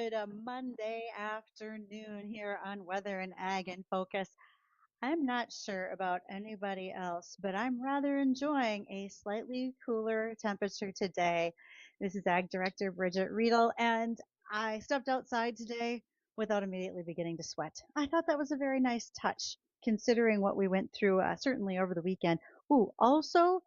Good Monday afternoon here on Weather and Ag in Focus. I'm not sure about anybody else, but I'm rather enjoying a slightly cooler temperature today. This is Ag Director Bridgette Readel, and I stepped outside today without immediately beginning to sweat. I thought that was a very nice touch, considering what we went through certainly over the weekend. Ooh, also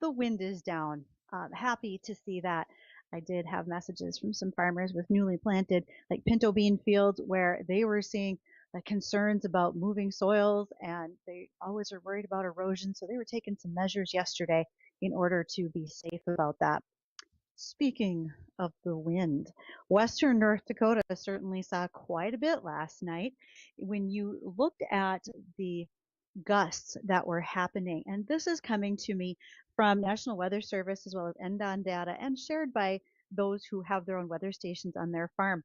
the wind is down. Happy to see that. I did have messages from some farmers with newly planted like pinto bean fields where they were seeing concerns about moving soils and they always are worried about erosion. So they were taking some measures yesterday in order to be safe about that. Speaking of the wind, western North Dakota certainly saw quite a bit last night. When you looked at the gusts that were happening. And this is coming to me from National Weather Service as well as NDON data and shared by those who have their own weather stations on their farm.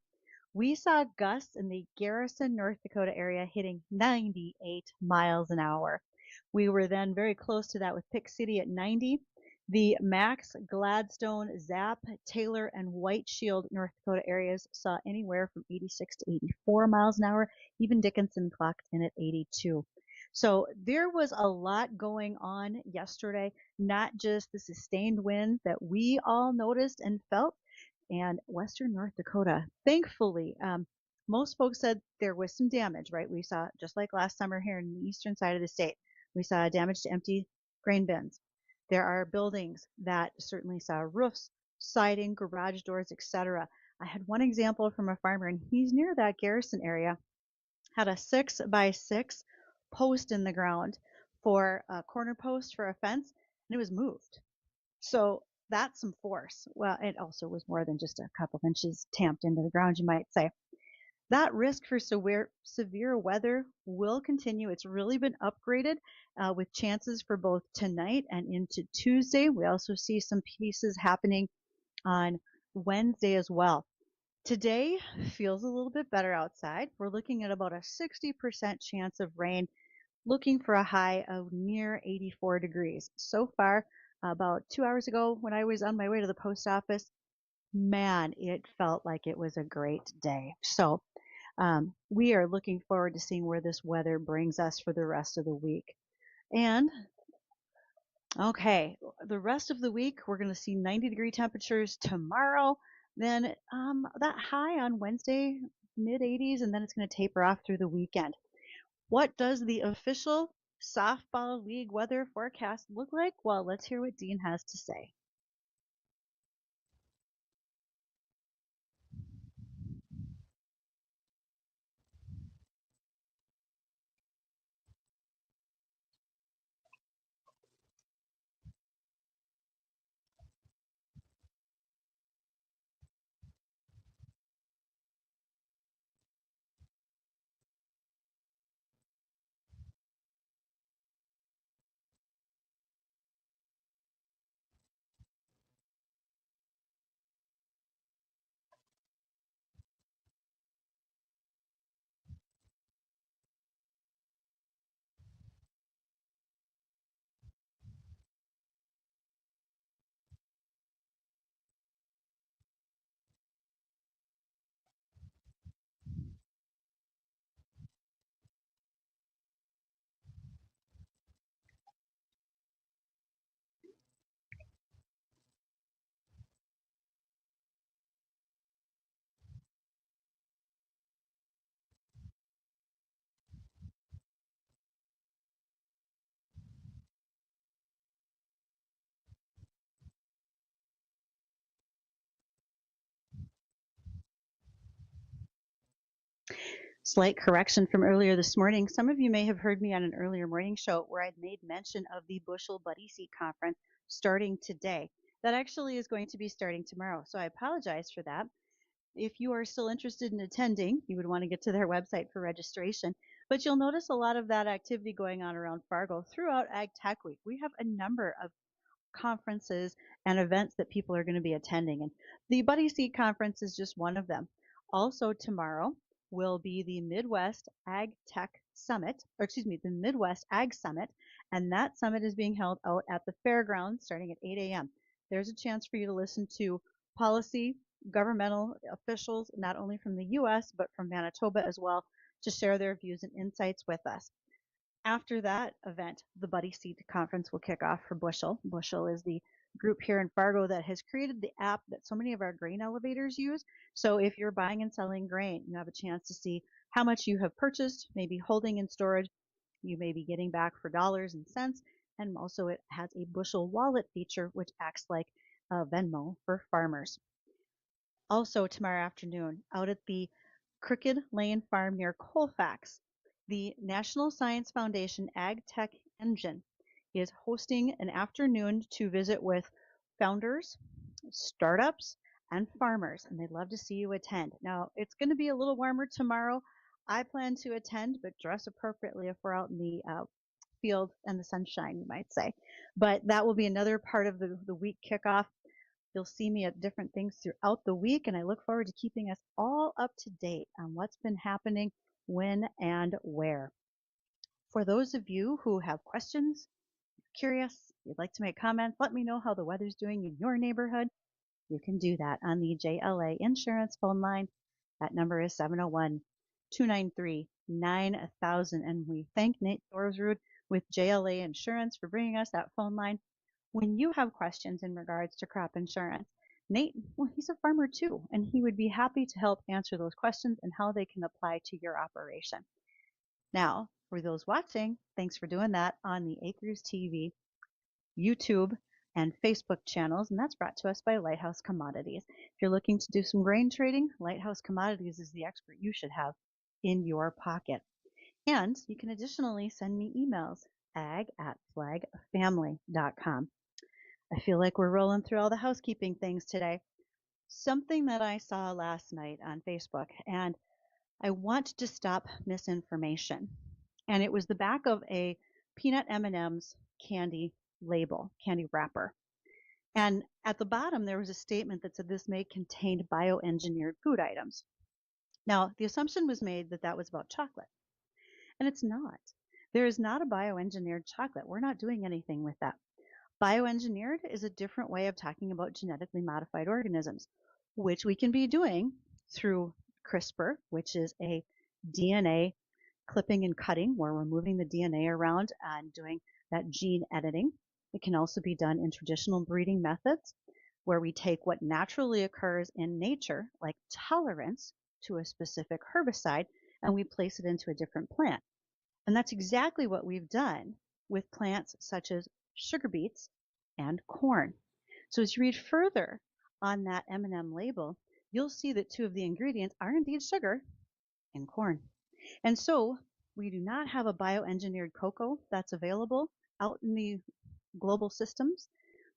We saw gusts in the Garrison, North Dakota area hitting 98 miles an hour. We were then very close to that with Pick City at 90. The Max, Gladstone, Zap, Taylor, and White Shield, North Dakota areas saw anywhere from 86 to 84 miles an hour. Even Dickinson clocked in at 82. So there was a lot going on yesterday, not just the sustained winds that we all noticed and felt, and Western North Dakota. Thankfully, most folks said there was some damage, right? We saw, just like last summer here in the eastern side of the state, we saw damage to empty grain bins. There are buildings that certainly saw roofs, siding, garage doors, etc. I had one example from a farmer, and he's near that Garrison area, had a 6x6 post in the ground for a corner post for a fence, and it was moved. So that's some force. Well, it also was more than just a couple of inches tamped into the ground, you might say. That risk for severe weather will continue. It's really been upgraded with chances for both tonight and into Tuesday. We also see some pieces happening on Wednesday as well. Today feels a little bit better outside. We're looking at about a 60% chance of rain, looking for a high of near 84 degrees. So far, about 2 hours ago when I was on my way to the post office, man, it felt like it was a great day. So we are looking forward to seeing where this weather brings us for the rest of the week. And okay, the rest of the week, we're going to see 90-degree temperatures tomorrow. Then that high on Wednesday, mid 80s, and then it's going to taper off through the weekend. What does the official softball league weather forecast look like? Well, let's hear what Dean has to say. Slight correction from earlier this morning. Some of you may have heard me on an earlier morning show where I'd made mention of the Bushel Buddy Seat Conference starting today. That actually is going to be starting tomorrow, so I apologize for that. If you are still interested in attending, you would want to get to their website for registration. But you'll notice a lot of that activity going on around Fargo throughout Ag Tech Week. We have a number of conferences and events that people are going to be attending. And the Buddy Seat Conference is just one of them. Also tomorrow will be the Midwest Ag Tech Summit, or excuse me, the Midwest Ag Summit. And that summit is being held out at the fairgrounds starting at 8 a.m. There's a chance for you to listen to policy governmental officials, not only from the US, but from Manitoba as well, to share their views and insights with us. After that event, the Buddy Seed Conference will kick off for Bushel. Bushel is the group here in Fargo that has created the app that so many of our grain elevators use. So if you're buying and selling grain, you have a chance to see how much you have purchased, maybe holding in storage. You may be getting back for dollars and cents. And also it has a Bushel wallet feature, which acts like a Venmo for farmers. Also tomorrow afternoon, out at the Crooked Lane Farm near Colfax, the National Science Foundation Ag Tech Engine is hosting an afternoon to visit with founders, startups, and farmers, and they'd love to see you attend. Now, it's going to be a little warmer tomorrow. I plan to attend, but dress appropriately if we're out in the field and the sunshine, you might say. But that will be another part of the week kickoff. You'll see me at different things throughout the week, and I look forward to keeping us all up to date on what's been happening, when, and where. For those of you who have questions, curious, you'd like to make comments, let me know how the weather's doing in your neighborhood. You can do that on the JLA Insurance phone line. That number is 701-293-9000. And we thank Nate Thorsrud with JLA Insurance for bringing us that phone line. When you have questions in regards to crop insurance, Nate, well, he's a farmer too, and he would be happy to help answer those questions and how they can apply to your operation. Now, for those watching, thanks for doing that on the Acres TV, YouTube, and Facebook channels, and that's brought to us by Lighthouse Commodities. If you're looking to do some grain trading, Lighthouse Commodities is the expert you should have in your pocket. And you can additionally send me emails, ag@flagfamily.com. I feel like we're rolling through all the housekeeping things today. Something that I saw last night on Facebook, and I want to stop misinformation. And it was the back of a peanut M&M's candy label, candy wrapper. And at the bottom, there was a statement that said this may contain bioengineered food items. Now, the assumption was made that that was about chocolate. And it's not. There is not a bioengineered chocolate. We're not doing anything with that. Bioengineered is a different way of talking about genetically modified organisms, which we can be doing through CRISPR, which is a DNA clipping and cutting, where we're moving the DNA around and doing that gene editing. It can also be done in traditional breeding methods, where we take what naturally occurs in nature, like tolerance to a specific herbicide, and we place it into a different plant. And that's exactly what we've done with plants such as sugar beets and corn. So as you read further on that M&M label, you'll see that two of the ingredients are indeed sugar and corn. And so we do not have a bioengineered cocoa that's available out in the global systems,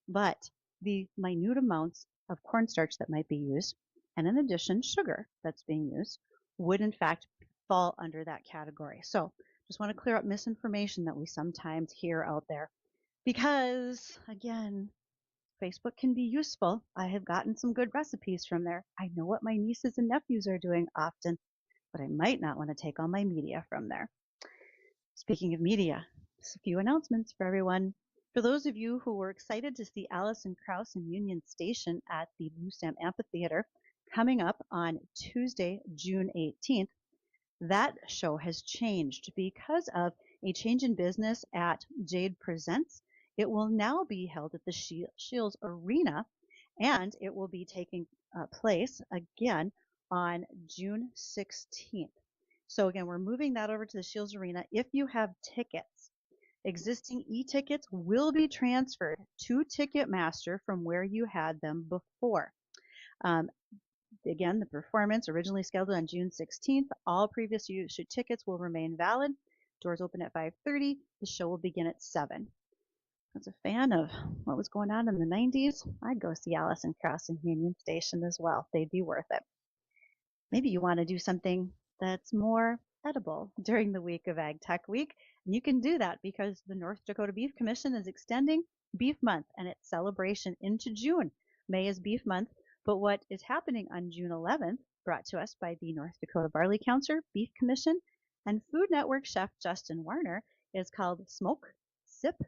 but the minute amounts of cornstarch that might be used, and in addition, sugar that's being used, would in fact fall under that category. So just want to clear up misinformation that we sometimes hear out there, because again, Facebook can be useful. I have gotten some good recipes from there. I know what my nieces and nephews are doing often, but I might not want to take all my media from there. Speaking of media, just a few announcements for everyone. For those of you who were excited to see Allison Krauss in Union Station at the Blue Stamp Amphitheater coming up on Tuesday, June 18th, that show has changed because of a change in business at Jade Presents. It will now be held at the Shields Arena, and it will be taking place again on June 16th. So again, we're moving that over to the Shields Arena. If you have tickets, existing e-tickets will be transferred to Ticketmaster from where you had them before. Again, the performance originally scheduled on June 16th. All previous issued tickets will remain valid. Doors open at 5:30. The show will begin at 7. As a fan of what was going on in the 90s, I'd go see Allison Krauss in Union Station as well. They'd be worth it. Maybe you want to do something that's more edible during the week of Ag Tech Week. And you can do that because the North Dakota Beef Commission is extending Beef Month and its celebration into June. May is Beef Month, but what is happening on June 11th, brought to us by the North Dakota Barley Council, Beef Commission, and Food Network chef Justin Warner, is called Smoke, Sip,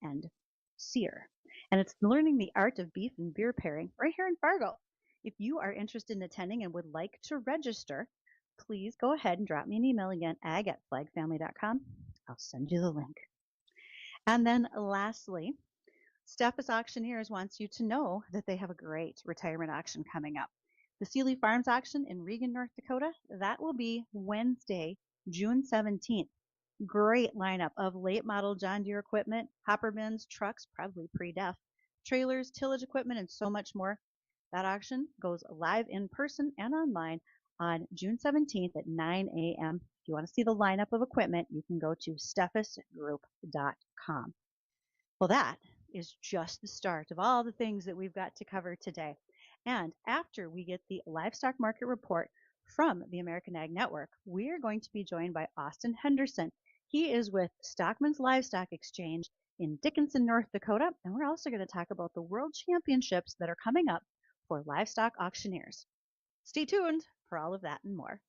and Sear. And it's learning the art of beef and beer pairing right here in Fargo. If you are interested in attending and would like to register, please go ahead and drop me an email again, ag@flagfamily.com. I'll send you the link. And then lastly, Steffes Auctioneers wants you to know that they have a great retirement auction coming up. The Sealy Farms auction in Regan, North Dakota, that will be Wednesday, June 17th. Great lineup of late model John Deere equipment, hopper bins, trucks, probably pre-def, trailers, tillage equipment, and so much more. That auction goes live in person and online on June 17th at 9 a.m. If you want to see the lineup of equipment, you can go to steffesgroup.com. Well, that is just the start of all the things that we've got to cover today. And after we get the livestock market report from the American Ag Network, we are going to be joined by Austin Henderson. He is with Stockman's Livestock Exchange in Dickinson, North Dakota, and we're also going to talk about the World Championships that are coming up for livestock auctioneers. Stay tuned for all of that and more.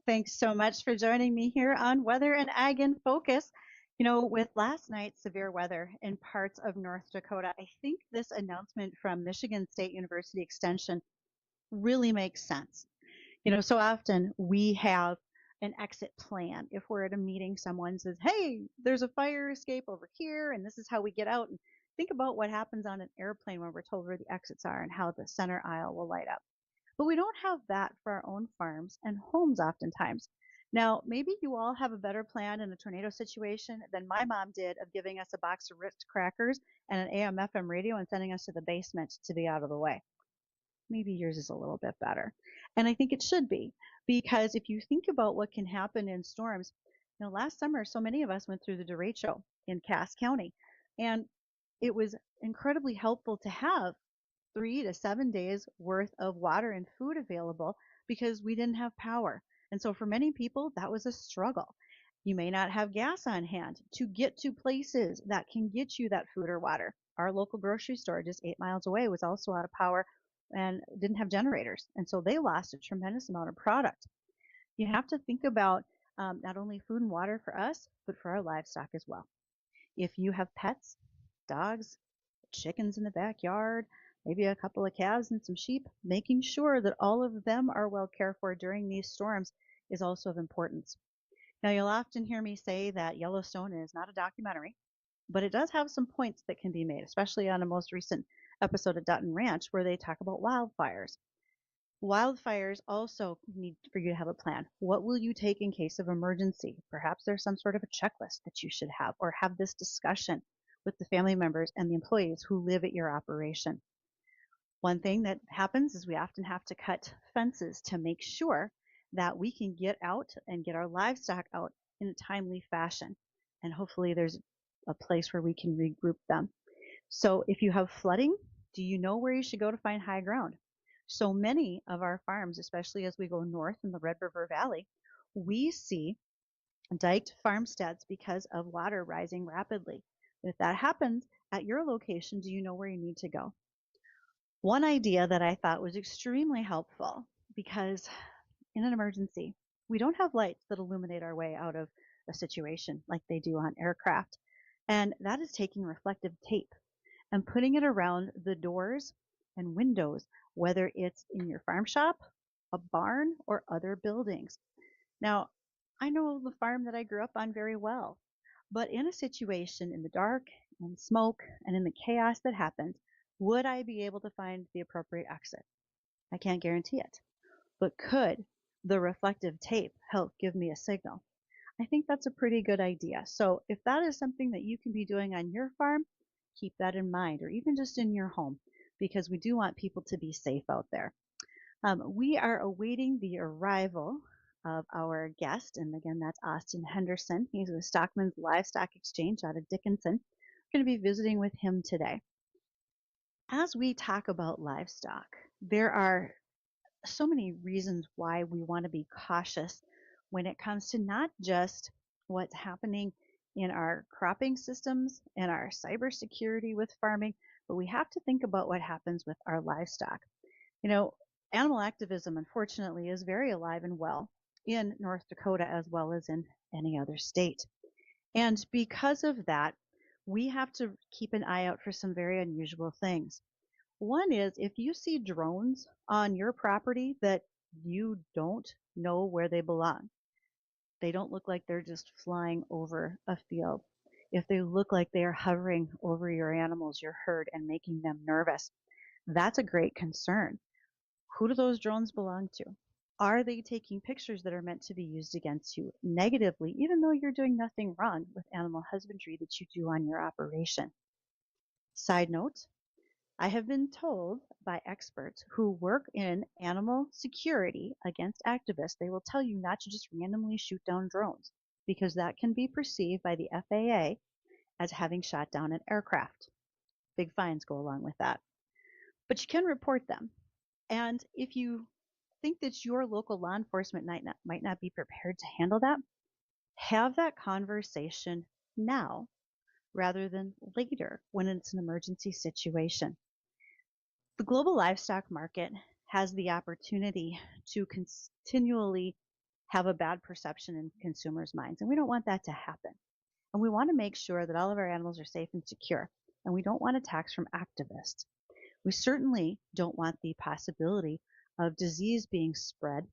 Thanks so much for joining me here on Weather and Ag in Focus. With last night's severe weather in parts of North Dakota, I think this announcement from Michigan State University Extension really makes sense. So often we have an exit plan. If we're at a meeting, someone says, hey, there's a fire escape over here, and this is how we get out. And think about what happens on an airplane when we're told where the exits are and how the center aisle will light up. But we don't have that for our own farms and homes oftentimes. Now, maybe you all have a better plan in a tornado situation than my mom did of giving us a box of Ritz crackers and an AM/FM radio and sending us to the basement to be out of the way. Maybe yours is a little bit better. And I think it should be, because if you think about what can happen in storms, last summer, so many of us went through the derecho in Cass County, and it was incredibly helpful to have 3 to 7 days worth of water and food available because we didn't have power. And so for many people, that was a struggle. You may not have gas on hand to get to places that can get you that food or water. Our local grocery store just 8 miles away was also out of power and didn't have generators. And so they lost a tremendous amount of product. You have to think about not only food and water for us, but for our livestock as well. If you have pets, dogs, chickens in the backyard, maybe a couple of calves and some sheep, making sure that all of them are well cared for during these storms is also of importance. Now, you'll often hear me say that Yellowstone is not a documentary, but it does have some points that can be made, especially on a most recent episode of Dutton Ranch where they talk about wildfires. Wildfires also need for you to have a plan. What will you take in case of emergency? Perhaps there's some sort of a checklist that you should have, or have this discussion with the family members and the employees who live at your operation. One thing that happens is we often have to cut fences to make sure that we can get out and get our livestock out in a timely fashion. And hopefully there's a place where we can regroup them. So if you have flooding, do you know where you should go to find high ground? So many of our farms, especially as we go north in the Red River Valley, we see diked farmsteads because of water rising rapidly. If that happens at your location, do you know where you need to go? One idea that I thought was extremely helpful, because in an emergency, we don't have lights that illuminate our way out of a situation like they do on aircraft. And that is taking reflective tape and putting it around the doors and windows, whether it's in your farm shop, a barn, or other buildings. Now, I know the farm that I grew up on very well, but in a situation in the dark and smoke and in the chaos that happens, would I be able to find the appropriate exit? I can't guarantee it. But could the reflective tape help give me a signal? I think that's a pretty good idea. So if that is something that you can be doing on your farm, keep that in mind, or even just in your home, because we do want people to be safe out there. We are awaiting the arrival of our guest, and again, that's Austin Henderson. He's with Stockman's Livestock Exchange out of Dickinson. We're going to be visiting with him today. As we talk about livestock, there are so many reasons why we want to be cautious when it comes to not just what's happening in our cropping systems and our cybersecurity with farming, but we have to think about what happens with our livestock. Animal activism, unfortunately, is very alive and well in North Dakota as well as in any other state. And because of that, we have to keep an eye out for some very unusual things. One is if you see drones on your property that you don't know where they belong. They don't look like they're just flying over a field. If they look like they are hovering over your animals, your herd, and making them nervous, that's a great concern. Who do those drones belong to? Are they taking pictures that are meant to be used against you negatively, even though you're doing nothing wrong with animal husbandry that you do on your operation? Side note, I have been told by experts who work in animal security against activists, they will tell you not to just randomly shoot down drones, because that can be perceived by the FAA as having shot down an aircraft. Big fines go along with that. But you can report them. And if you think that your local law enforcement might not be prepared to handle that, have that conversation now rather than later when it's an emergency situation. The global livestock market has the opportunity to continually have a bad perception in consumers' minds. And we don't want that to happen. And we want to make sure that all of our animals are safe and secure. And we don't want attacks from activists. We certainly don't want the possibility of disease being spread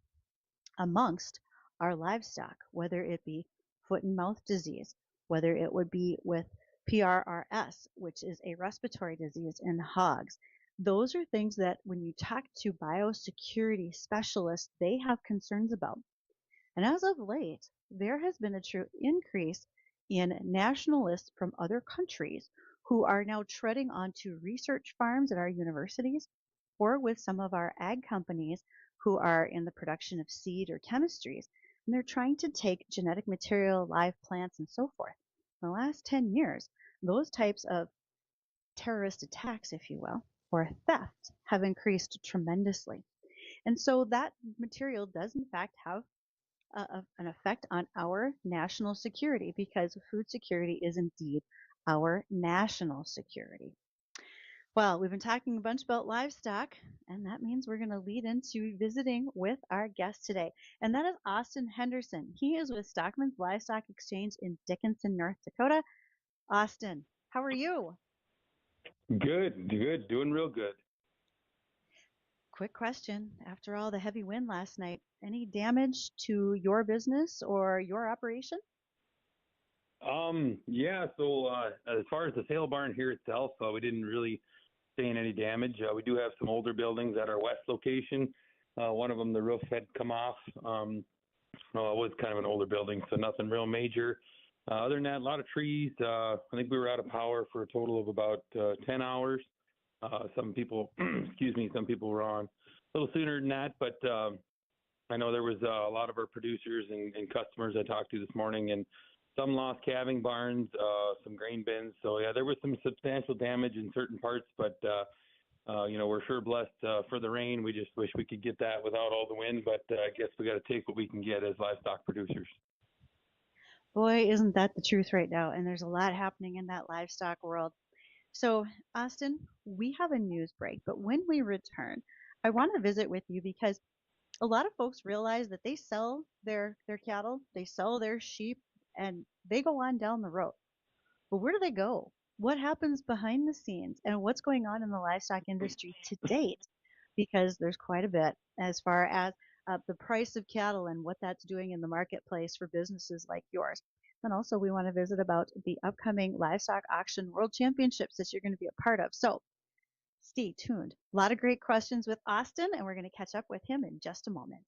amongst our livestock, whether it be foot and mouth disease, whether it would be with PRRS, which is a respiratory disease in hogs. Those are things that when you talk to biosecurity specialists, they have concerns about. And as of late, there has been a true increase in nationalists from other countries who are now treading onto research farms at our universities or with some of our ag companies who are in the production of seed or chemistries. And they're trying to take genetic material, live plants, and so forth. In the last 10 years, those types of terrorist attacks, if you will, or theft have increased tremendously. And so that material does, in fact, have an effect on our national security because food security is indeed our national security. Well, we've been talking a bunch about livestock, and that means we're going to lead into visiting with our guest today, and that is Austin Henderson. He is with Stockman's Livestock Exchange in Dickinson, North Dakota. Austin, how are you? Good, doing real good. Quick question. After all the heavy wind last night, any damage to your business or your operation? Yeah, so as far as the sale barn here itself, we didn't really sustain any damage. We do have some older buildings at our west location. One of them, the roof had come off. Well, it was kind of an older building, so nothing real major. Other than that, a lot of trees. I think we were out of power for a total of about 10 hours. Some people, some people were on a little sooner than that, but I know there was a lot of our producers and customers I talked to this morning, and some lost calving barns, some grain bins. So yeah, there was some substantial damage in certain parts, but we're sure blessed for the rain. We just wish we could get that without all the wind, but I guess we got to take what we can get as livestock producers. Boy, isn't that the truth right now? And there's a lot happening in that livestock world. So, Austin, we have a news break, but when we return, I want to visit with you because a lot of folks realize that they sell their cattle, they sell their sheep, and they go on down the road. But where do they go? What happens behind the scenes and what's going on in the livestock industry to date? Because there's quite a bit as far as the price of cattle and what that's doing in the marketplace for businesses like yours. And also, we want to visit about the upcoming livestock auction world championships that you're going to be a part of. So stay tuned. A lot of great questions with Austin, and we're going to catch up with him in just a moment.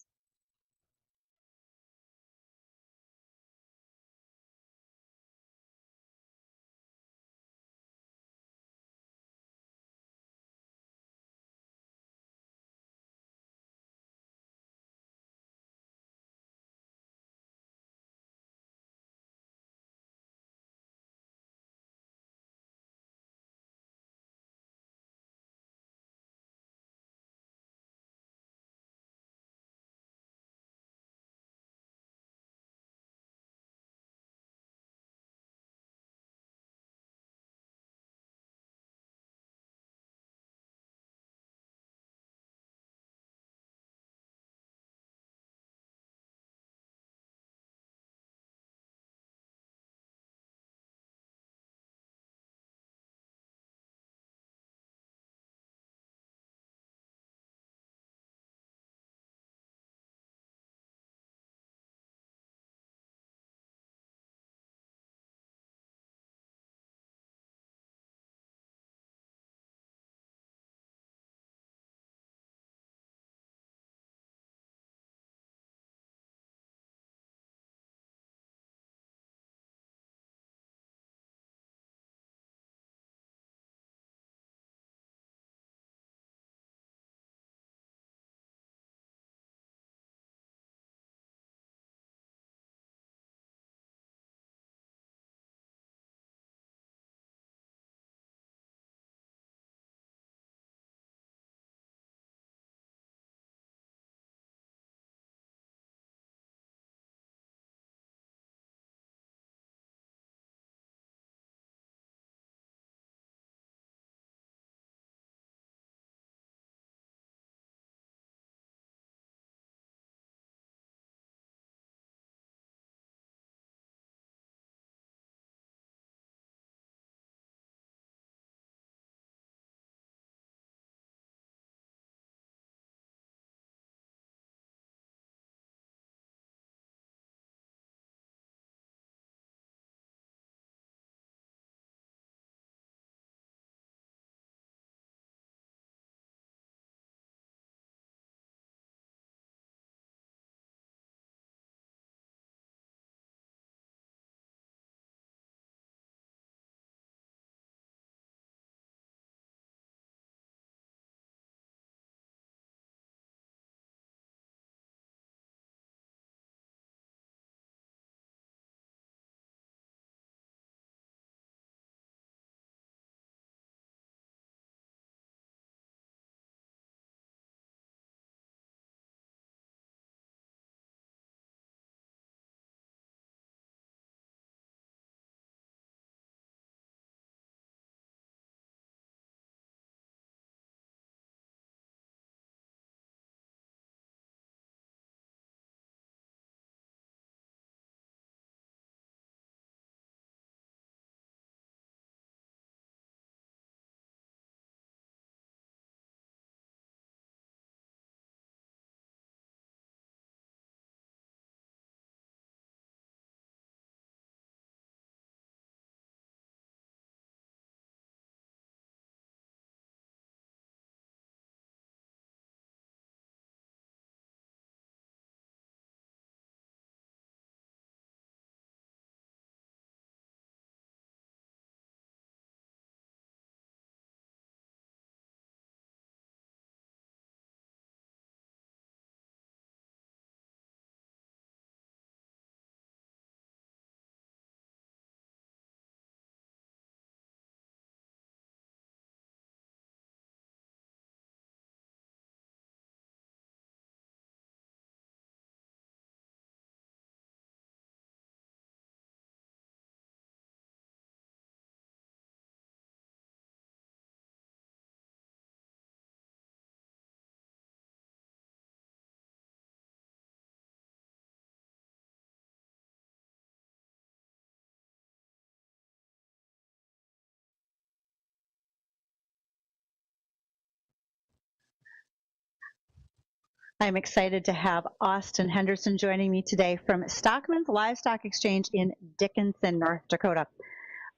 I'm excited to have Austin Henderson joining me today from Stockman's Livestock Exchange in Dickinson, North Dakota.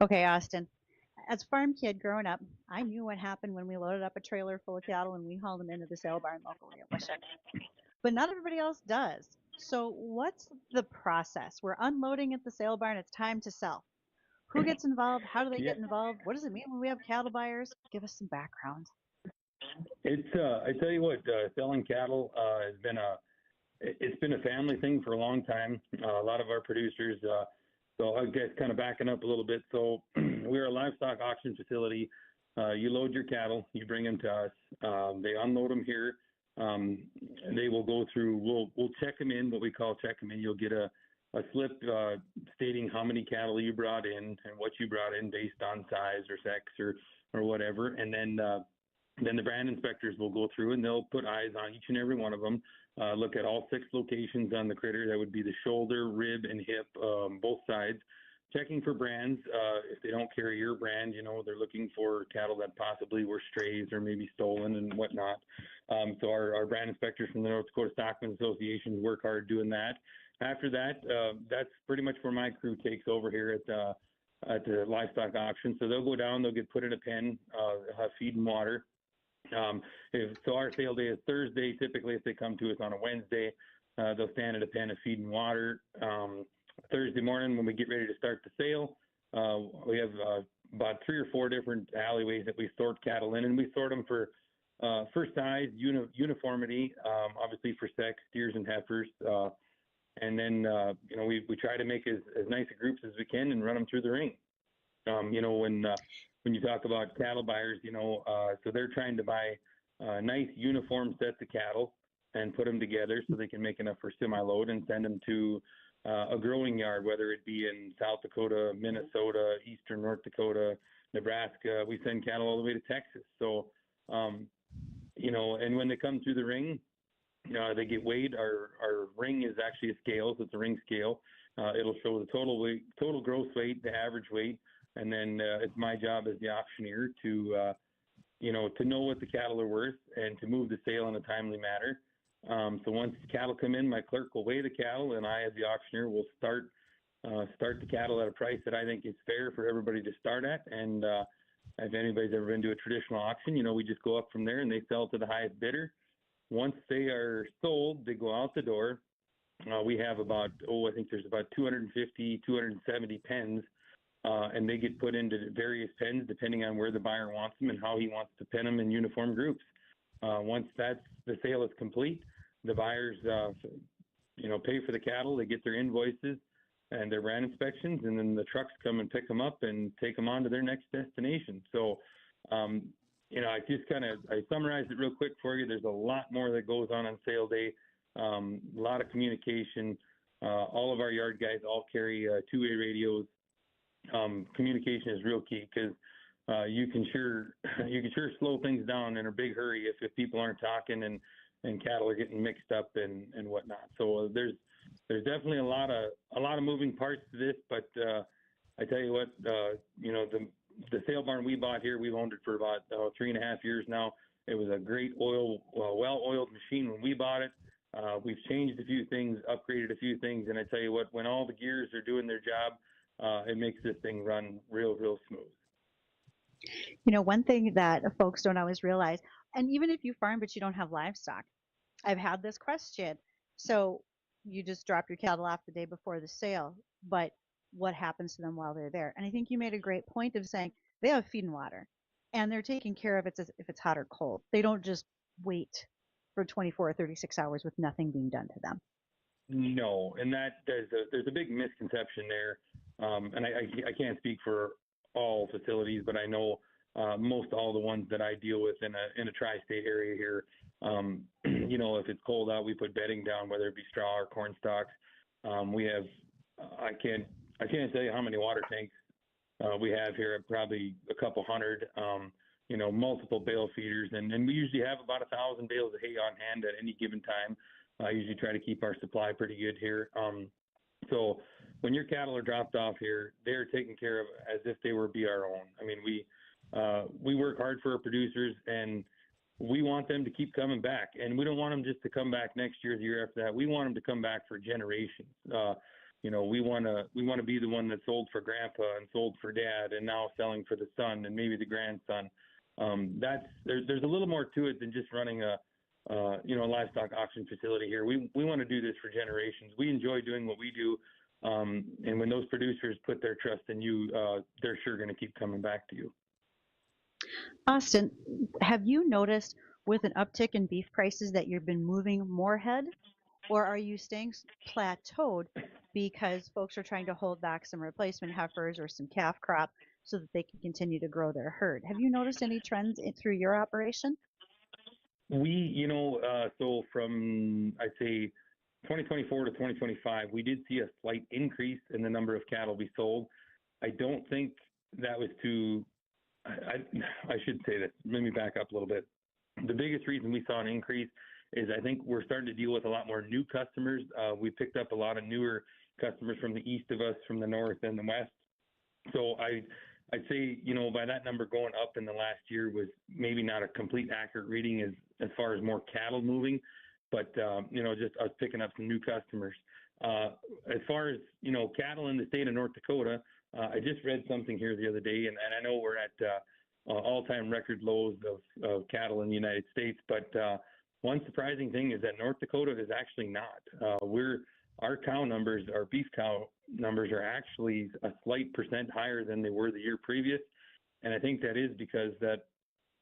Okay, Austin, as a farm kid growing up, I knew what happened when we loaded up a trailer full of cattle and we hauled them into the sale barn locally at Wysocki. But not everybody else does. So, what's the process? We're unloading at the sale barn, it's time to sell. Who gets involved? How do they Yeah, get involved? What does it mean when we have cattle buyers? Give us some background. I tell you what, selling cattle it's been a family thing for a long time. A lot of our producers, so I guess kind of backing up a little bit. So we're a livestock auction facility. You load your cattle, you bring them to us. They unload them here. And they will go through. We'll check them in. What we call check them in. You'll get a slip stating how many cattle you brought in and what you brought in based on size or sex or whatever. And then the brand inspectors will go through and they'll put eyes on each and every one of them. Look at all 6 locations on the critter. That would be the shoulder, rib, and hip, both sides. Checking for brands. If they don't carry your brand, they're looking for cattle that possibly were strays or maybe stolen and whatnot. So our brand inspectors from the North Dakota Stockman Association work hard doing that. After that, that's pretty much where my crew takes over here at the livestock auction. So they'll go down, they'll get put in a pen, have feed and water. So our sale day is Thursday. Typically, if they come to us on a Wednesday, they'll stand at a pen of feed and water. Thursday morning, when we get ready to start the sale, we have about 3 or 4 different alleyways that we sort cattle in, and we sort them for size, uniformity, obviously for sex, steers and heifers, and then we try to make as nice a groups as we can and run them through the ring. When you talk about cattle buyers, so they're trying to buy nice uniform sets of cattle and put them together so they can make enough for semi-load and send them to a growing yard, whether it be in South Dakota, Minnesota, Eastern North Dakota, Nebraska. We send cattle all the way to Texas. So, and when they come through the ring, they get weighed. Our ring is actually a scale, so it's a ring scale. It'll show the total weight, total gross weight, the average weight, and then it's my job as the auctioneer to know what the cattle are worth and to move the sale in a timely manner. So once the cattle come in, my clerk will weigh the cattle, and I, as the auctioneer, will start the cattle at a price that I think is fair for everybody to start at. And if anybody's ever been to a traditional auction, we just go up from there and they sell to the highest bidder. Once they are sold, they go out the door. We have I think there's about 250, 270 pens, and they get put into various pens depending on where the buyer wants them and how he wants to pen them in uniform groups. Once the sale is complete, the buyers, pay for the cattle. They get their invoices and their brand inspections, and then the trucks come and pick them up and take them on to their next destination. So, I just I summarized it real quick for you. There's a lot more that goes on sale day. A lot of communication. All of our yard guys all carry 2-way radios. Communication is real key because you can sure slow things down in a big hurry if people aren't talking and cattle are getting mixed up and whatnot. So there's definitely a lot of moving parts to this, but I tell you what, the sale barn we bought here, we've owned it for about 3.5 years now. It was a great well-oiled machine when we bought it. We've changed a few things, upgraded a few things, and I tell you what, when all the gears are doing their job, it makes this thing run real smooth. One thing that folks don't always realize, and even if you farm but you don't have livestock, I've had this question. So you just drop your cattle off the day before the sale, but what happens to them while they're there? And I think you made a great point of saying they have feed and water, and they're taking care of it as if it's hot or cold. They don't just wait for 24 or 36 hours with nothing being done to them. No, and that there's a big misconception there, and I can't speak for all facilities, but I know most all the ones that I deal with in a tri-state area here. If it's cold out, we put bedding down, whether it be straw or corn stalks. We have I can't tell you how many water tanks we have here, probably a couple hundred. Multiple bale feeders, and we usually have about 1,000 bales of hay on hand at any given time. I usually try to keep our supply pretty good here. So when your cattle are dropped off here, they're taken care of as if they were be our own. I mean, we work hard for our producers, and we want them to keep coming back, and we don't want them just to come back next year, the year after that. We want them to come back for generations. We want to be the one that sold for grandpa and sold for dad, and now selling for the son and maybe the grandson. There's a little more to it than just running a livestock auction facility here. We want to do this for generations. We enjoy doing what we do, and when those producers put their trust in you, they're sure going to keep coming back to you. Austin, have you noticed with an uptick in beef prices that you've been moving more head, or are you staying plateaued because folks are trying to hold back some replacement heifers or some calf crop so that they can continue to grow their herd? Have you noticed any trends through your operation? So from, I'd say, 2024 to 2025, we did see a slight increase in the number of cattle we sold. I don't think that was I should say this. Let me back up a little bit. The biggest reason we saw an increase is I think we're starting to deal with a lot more new customers. We picked up a lot of newer customers from the east of us, from the north and the west. So I'd say, by that number going up in the last year was maybe not a complete accurate reading as far as more cattle moving, but, just us picking up some new customers. As far as, cattle in the state of North Dakota, I just read something here the other day, and I know we're at all-time record lows of cattle in the United States, but one surprising thing is that North Dakota is actually not. Our cow numbers, our beef cow numbers are actually a slight percent higher than they were the year previous. And I think that is because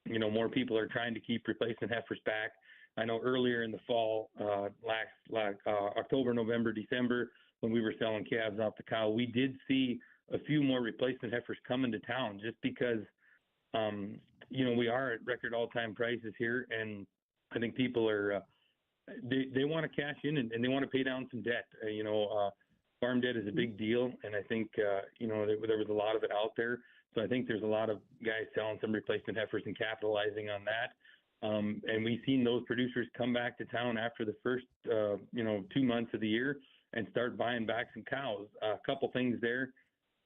more people are trying to keep replacement heifers back. I know earlier in the fall, October, November, December, when we were selling calves off the cow, we did see a few more replacement heifers come into town just because, we are at record all-time prices here. And I think people are, they want to cash in and they want to pay down some debt. Farm debt is a big deal. And I think, there was a lot of it out there. So I think there's a lot of guys selling some replacement heifers and capitalizing on that. And we've seen those producers come back to town after the first, 2 months of the year and start buying back some cows. A couple things there.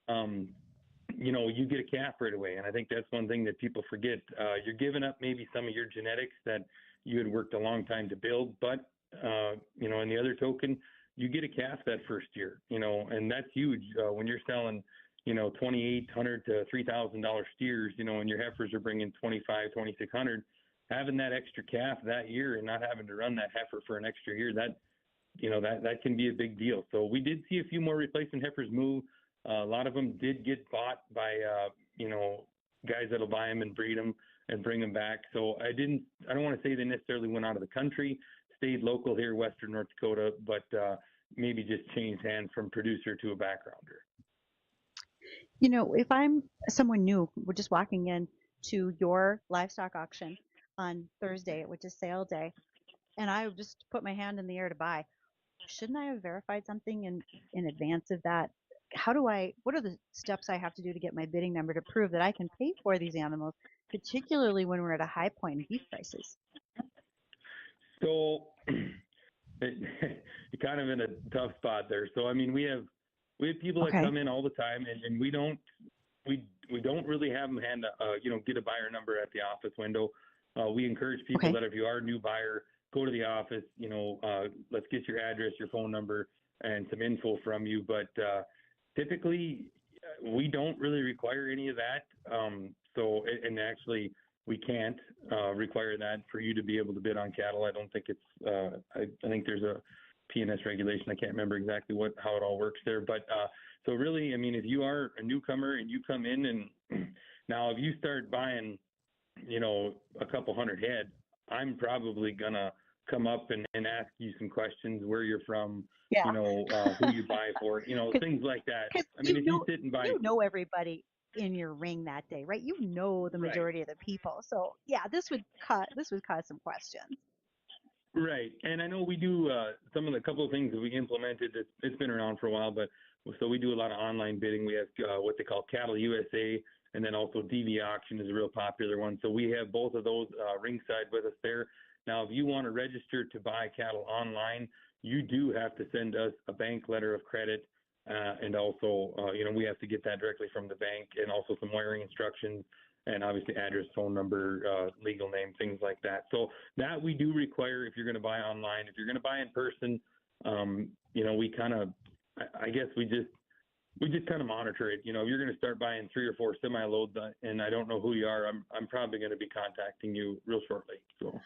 You get a calf right away. And I think that's one thing that people forget. You're giving up maybe some of your genetics that you had worked a long time to build, but, in the other token, you get a calf that first year, and that's huge. When you're selling, $2,800 to $3,000 steers, and your heifers are bringing $2,500, $2,600, having that extra calf that year and not having to run that heifer for an extra year, that can be a big deal. So we did see a few more replacement heifers move. A lot of them did get bought by, guys that'll buy them and breed them and bring them back. So I don't want to say they necessarily went out of the country, stayed local here, Western North Dakota, but maybe just changed hands from producer to a backgrounder. If I'm someone new, we're just walking in to your livestock auction on Thursday, which is sale day, and I just put my hand in the air to buy, shouldn't I have verified something in advance of that? What are the steps I have to do to get my bidding number to prove that I can pay for these animals, particularly when we're at a high point in beef prices? So you're kind of in a tough spot there. So, we have people that come in all the time and we don't really have them get a buyer number at the office window. We encourage people that if you are a new buyer, go to the office, let's get your address, your phone number, and some info from you. But typically, we don't really require any of that. And actually, we can't require that for you to be able to bid on cattle. I don't think it's. I think there's a P&S regulation. I can't remember exactly how it all works there. But so really, if you are a newcomer and you come in and now if you start buying, a couple hundred head, I'm probably gonna come up and ask you some questions, where you're from, who you buy for, things like that. If you sit and buy, everybody in your ring that day, right? The majority of the people. So yeah, this would cause some questions. Right. And I know we do a couple of things that we implemented. It's been around for a while, but so we do a lot of online bidding. We have what they call Cattle USA, and then also DV Auction is a real popular one. So we have both of those ringside with us there. Now, if you want to register to buy cattle online, you do have to send us a bank letter of credit. And also, we have to get that directly from the bank, and also some wiring instructions and obviously address, phone number, legal name, things like that. So that we do require if you're going to buy online. If you're going to buy in person, we kind of, I guess we just kind of monitor it. If you're going to start buying 3 or 4 semi loads, and I don't know who you are, I'm probably going to be contacting you real shortly. So.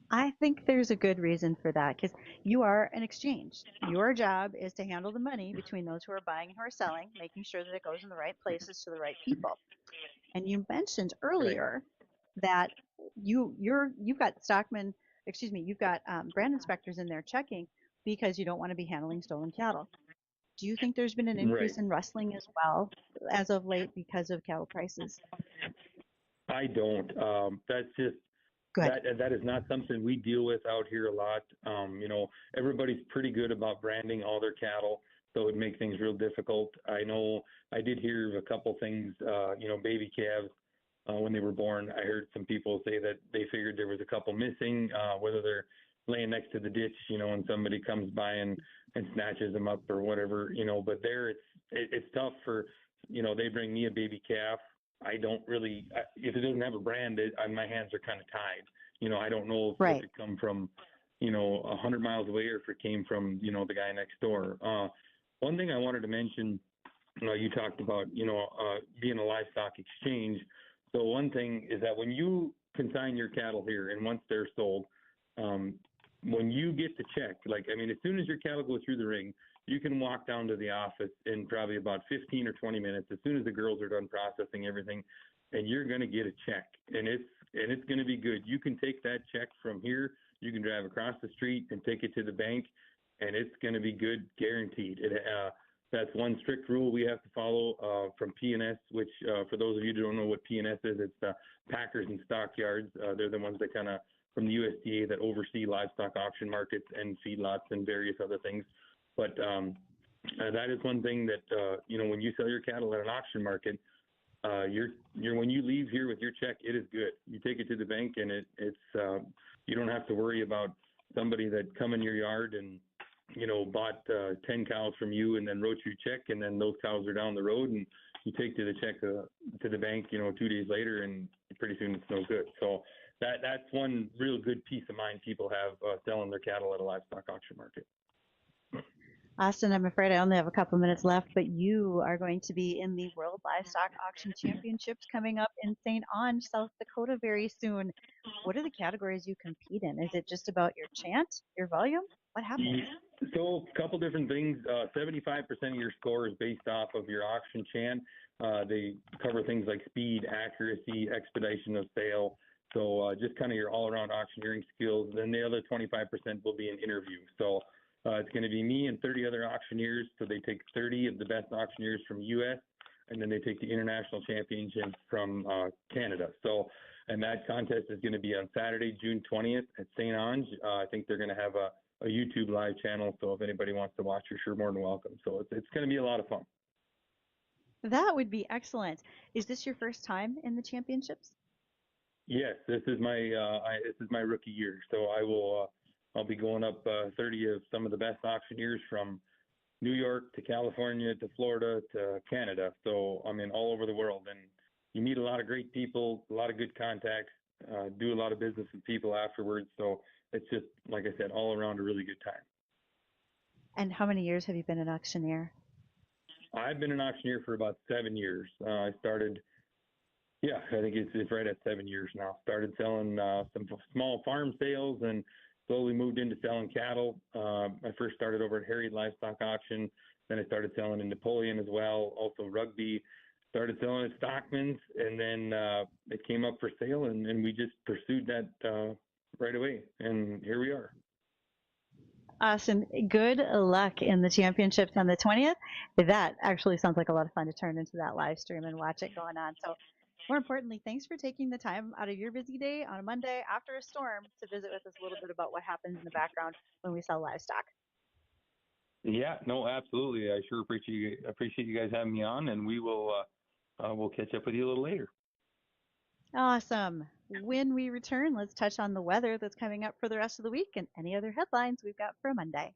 I think there's a good reason for that because you are an exchange. Your job is to handle the money between those who are buying and who are selling, making sure that it goes in the right places to the right people. And you mentioned Right. earlier that you've got stockmen, excuse me, you've got brand inspectors in there checking because you don't want to be handling stolen cattle. Do you think there's been an Right. increase in rustling as well as of late because of cattle prices? I don't. That's just Good. that is not something we deal with out here a lot. Everybody's pretty good about branding all their cattle, so it would make things real difficult. I know I did hear of a couple things. Baby calves when they were born. I heard some people say that they figured there was a couple missing, whether they're laying next to the ditch, and somebody comes by and snatches them up or whatever. But there it's tough for, they bring me a baby calf. I don't really, if it doesn't have a brand, my hands are kind of tied. I don't know if Right. it come from, 100 miles away or if it came from, the guy next door. One thing I wanted to mention, you talked about, being a livestock exchange. So one thing is that when you consign your cattle here and once they're sold, when you get the check, as soon as your cattle go through the ring, you can walk down to the office in probably about 15 or 20 minutes as soon as the girls are done processing everything, and you're going to get a check, and it's going to be good. You can take that check from here, you can drive across the street and take it to the bank, and it's going to be good, guaranteed. That's one strict rule we have to follow from P&S, which for those of you who don't know what P&S is, it's Packers and Stockyards. They're the ones that kind of, from the USDA, that oversee livestock auction markets and feedlots and various other things. But that is one thing that when you sell your cattle at an auction market, when you leave here with your check, it is good. You take it to the bank, and it's you don't have to worry about somebody that come in your yard and bought 10 cows from you and then wrote you a check, and then those cows are down the road, and you take the check to the bank 2 days later, and pretty soon it's no good. So that's one real good peace of mind people have selling their cattle at a livestock auction market. Austin, I'm afraid I only have a couple minutes left, but you are going to be in the World Livestock Auction Championships coming up in St. Ange, South Dakota very soon. What are the categories you compete in? Is it just about your chant, your volume? What happens? So a couple different things. 75% of your score is based off of your auction chant. They cover things like speed, accuracy, expedition of sale. So just kind of your all-around auctioneering skills. Then the other 25% will be an interview. So it's going to be me and 30 other auctioneers. So they take 30 of the best auctioneers from U.S., and then they take the international championships from Canada. So, and that contest is going to be on Saturday, June 20th at St. Ange. I think they're going to have a YouTube live channel. So if anybody wants to watch, you're sure more than welcome. So it's going to be a lot of fun. That would be excellent. Is this your first time in the championships? Yes, this is my rookie year. So I'll be going up 30 of some of the best auctioneers from New York to California to Florida to Canada. So I'm in all over the world, and you meet a lot of great people, a lot of good contacts, do a lot of business with people afterwards. So it's just, like I said, all around a really good time. And how many years have you been an auctioneer? I've been an auctioneer for about 7 years. I started, yeah, I think it's right at 7 years now. Started selling some small farm sales and slowly moved into selling cattle. I first started over at Harried Livestock Auction. Then I started selling in Napoleon as well, also rugby. Started selling at Stockman's, and then it came up for sale, and we just pursued that right away. And here we are. Awesome. Good luck in the championships on the 20th. That actually sounds like a lot of fun to turn into that live stream and watch it going on. So, more importantly, thanks for taking the time out of your busy day on a Monday after a storm to visit with us a little bit about what happens in the background when we sell livestock. Yeah, no, absolutely. I sure appreciate you guys having me on, and we'll catch up with you a little later. Awesome. When we return, let's touch on the weather that's coming up for the rest of the week and any other headlines we've got for Monday.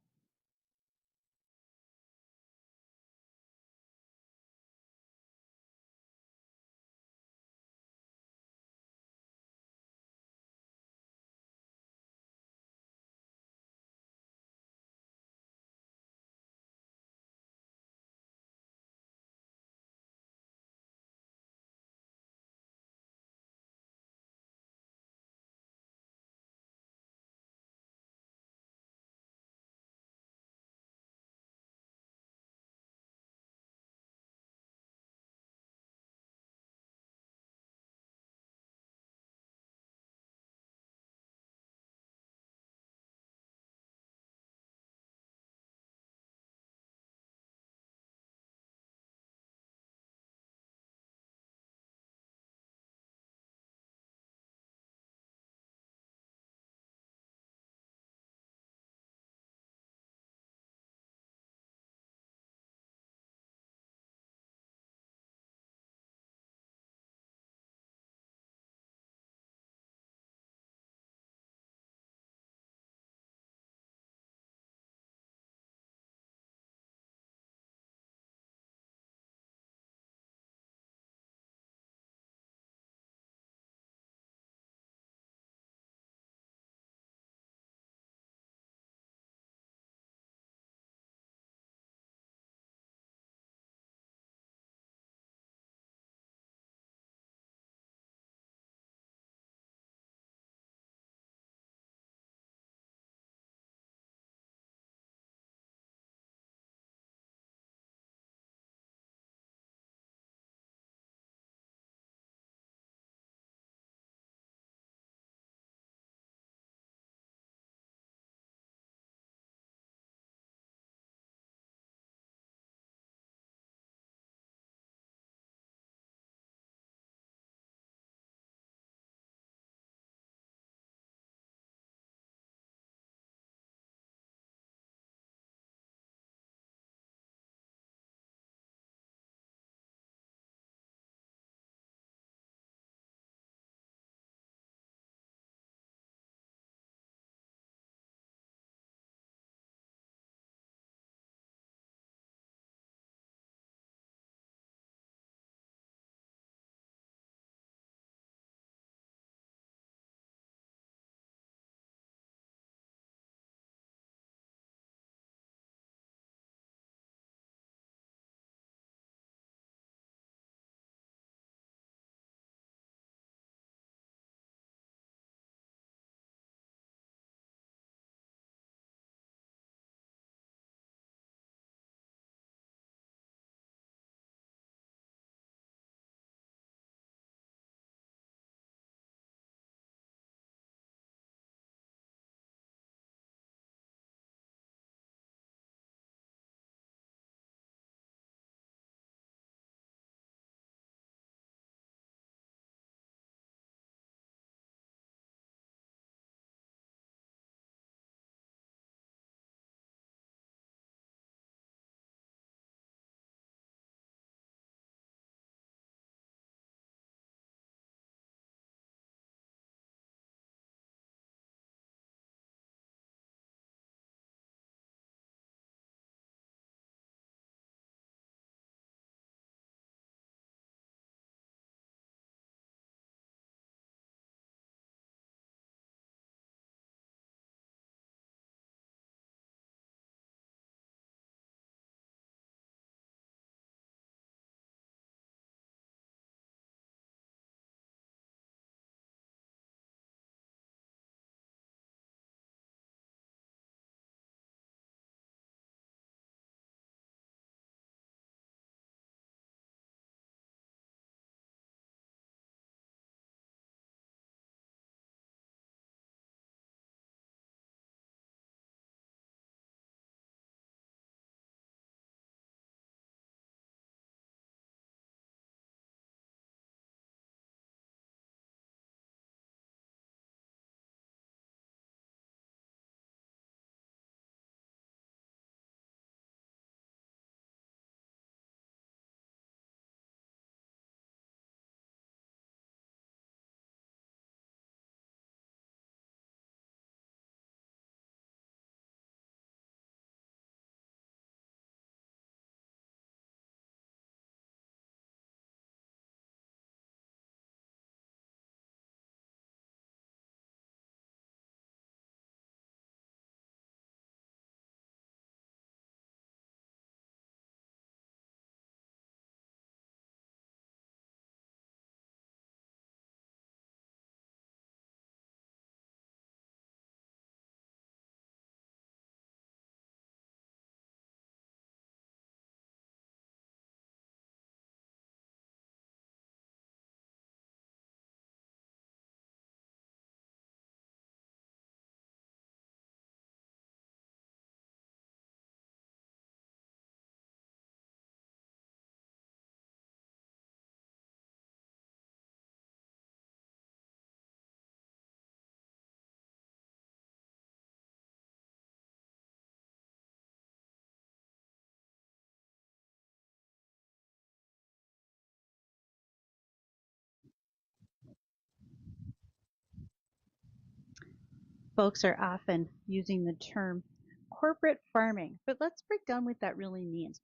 folks are often using the term corporate farming, but let's break down what that really means.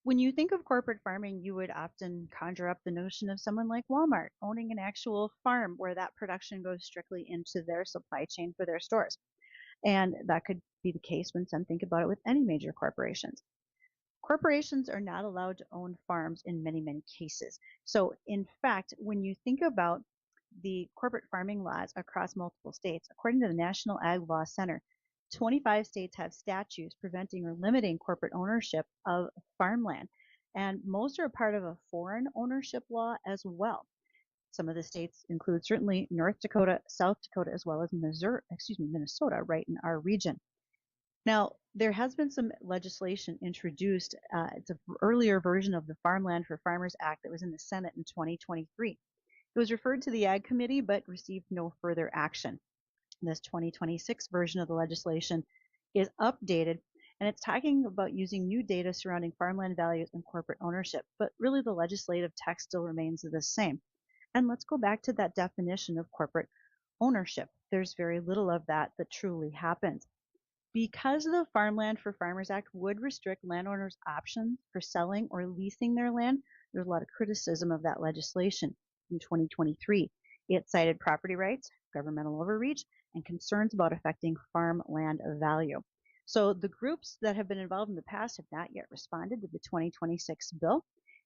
When you think of corporate farming, you would often conjure up the notion of someone like Walmart owning an actual farm where that production goes strictly into their supply chain for their stores. And that could be the case when some think about it with any major corporations. Corporations are not allowed to own farms in many, many cases. So, in fact, when you think about the corporate farming laws across multiple states, according to the National Ag Law Center, 25 states have statutes preventing or limiting corporate ownership of farmland. And most are a part of a foreign ownership law as well. Some of the states include certainly North Dakota, South Dakota, as well as Minnesota, right in our region. Now, there has been some legislation introduced. It's an earlier version of the Farmland for Farmers Act that was in the Senate in 2023. It was referred to the Ag Committee but received no further action. This 2026 version of the legislation is updated, and it's talking about using new data surrounding farmland values and corporate ownership, but really the legislative text still remains the same. And let's go back to that definition of corporate ownership. There's very little of that truly happens. Because the Farmland for Farmers Act would restrict landowners' options for selling or leasing their land, there's a lot of criticism of that legislation in 2023. It cited property rights, governmental overreach, and concerns about affecting farmland value. So the groups that have been involved in the past have not yet responded to the 2026 bill,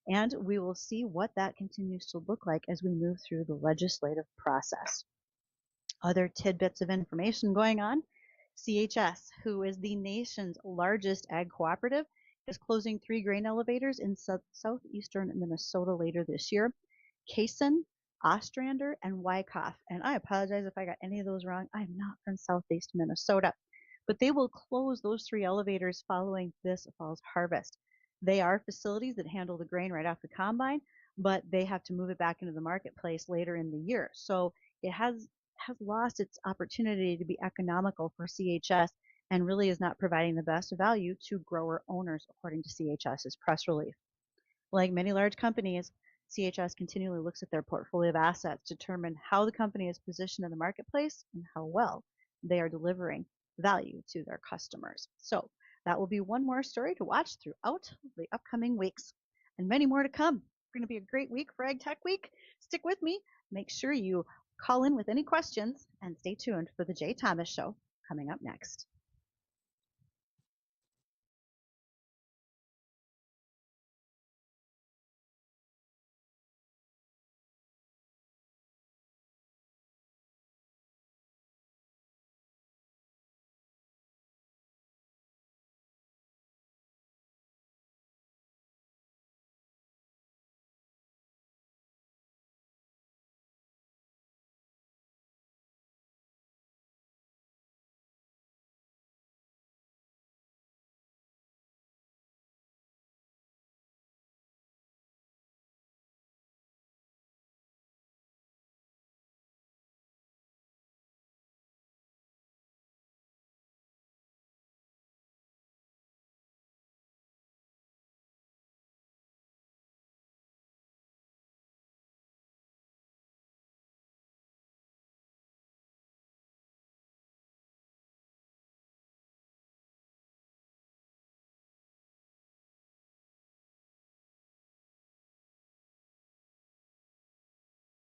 and we will see what that continues to look like as we move through the legislative process. Other tidbits of information going on. CHS, who is the nation's largest ag cooperative, is closing 3 grain elevators in southeastern Minnesota later this year. Kaysen, Ostrander, and Wyckoff. And I apologize if I got any of those wrong. I'm not from southeast Minnesota. But they will close those 3 elevators following this fall's harvest. They are facilities that handle the grain right off the combine, but they have to move it back into the marketplace later in the year. So it has lost its opportunity to be economical for CHS and really is not providing the best value to grower owners, according to CHS's press release. Like many large companies, CHS continually looks at their portfolio of assets to determine how the company is positioned in the marketplace and how well they are delivering value to their customers. So that will be one more story to watch throughout the upcoming weeks and many more to come. It's going to be a great week for Ag Tech Week. Stick with me. Make sure you call in with any questions and stay tuned for the Jay Thomas Show coming up next.